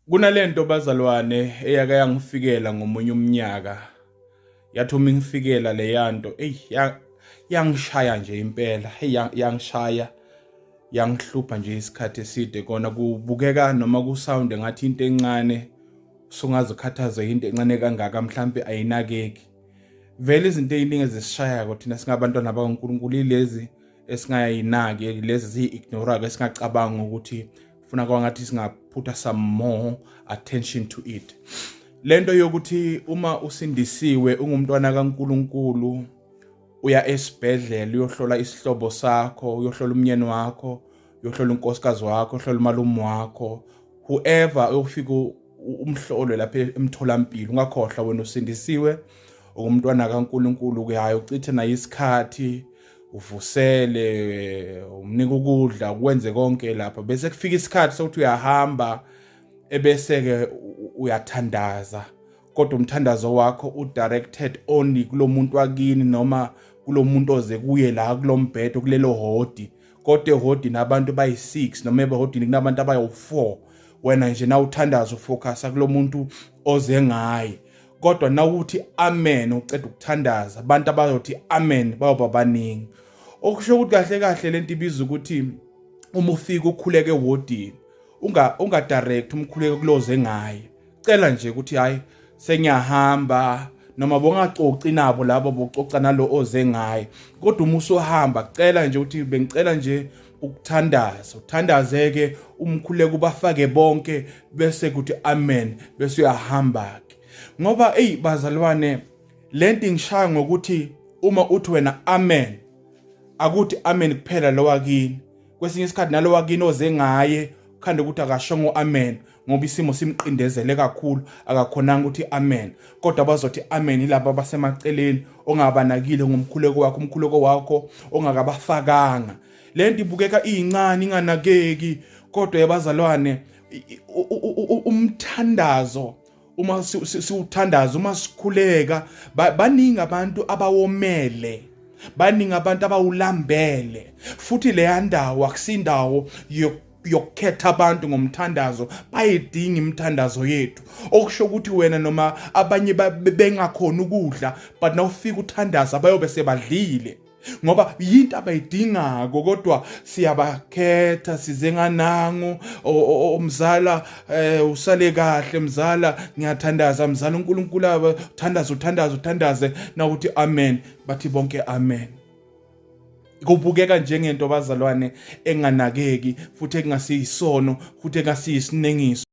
Kunalento bazalwane eyake yangifikela ngomunye umnyaka. Yathi uma ingifikela leyanto, yangishaya nje impela. Yangishaya, yangihlupha nje isikhathi eside kona kubukeka noma kusound ngathi into encane, usungaze ukhathazwe into encane kangaka mhlambe ayinakeki. Vele izinto eziningi ezisishaya thina singabantwana bakaNkulunkulu ilezi esingayinaki, lezi ziyi-ignore-ke esingacabanga ukuthi funa kwangathi singaphutha some more attention to it. Lento yokuthi uma usindisiwe ungumntwana kaNkulunkulu uya esibhedlela uyohlola isihlobo sakho, uyohlola umnyeni wakho, uyohlola unkosikazi wakho, uyohlola umalume wakho, whoever uyofika umhlolo lapha emtholampilo. Ungakhohlwa wena usindisiwe ungumntwana kaNkulunkulu, kuyaye ucithe nayo isikhathi, uvusele, umnika ukudla, ukwenze konke lapha. Bese kufika isikhathi sokuthi uyahamba ebese-ke uyathandaza. Kodwa umthandazo wakho udirected only kulo muntu wakini noma kulo muntu oze kuye la kulo mbhedo kulelo hodi. Kodwa ehodini abantu bayi6 noma ehodini kunabantu abayi4. Wena nje na uthandaza ufocus kulo muntu oze ngaye. Kodwa nawuthi amen uceda ukuthandaza, abantu abayothi amen bayoba baningi. Okusho ukuthi kahle kahle lento ibiza ukuthi uma ufika ukhuleke ehodini unga direct umkhuleke kuloze ngaye. Cela nje ukuthi hayi sengiyahamba noma bongacoci nabo labo bococa nalo oze ngaye. Kodwa uma usuhamba cela nje ukuthi bengicela nje ukuthandaza, uthandazeke umkhuleke ubafake bonke bese kuthi amen bese uyahamba ke. Ngoba bazalwane lento ngishaya ngokuthi uma uthi wena amen akuthi amen kuphela lo wakini. Kwesinye isikhathi nalo wakini oze ngaye khande ukuthi akashongo amen ngoba isimo simqindezele kakhulu akakhonanga ukuthi amen. Kodwa bazothi amen ilabo abasemaceleni ongabanakile ngomkhuleko wakho, umkhuleko wakho ongakabafakanga. Lento ibukeka incane inganakeki, kodwa yabazalwane umthandazo uma siwuthandaza, uma sikhuleka baningi abantu abawomele, baningi abantu abawulambele. Futhi leya ndawo akusindawo yokukhetha abantu ngomthandazo, bayidinga imithandazo yethu. Okusho ukuthi wena noma abanye bengakhona ukudla but nawufika uthandaza bayobe sebadlile ngoba yinto abayidingako. Kodwa siyabakhetha size nganangu umzala usale kahle mzala, ngiyathandaza mzala, uNkulunkulu uthandaze na uthi amen bathi bonke amen. Kubukeka njengento bazalwane enganakeki futhi engasiyisono futhi engasiyisinengiso.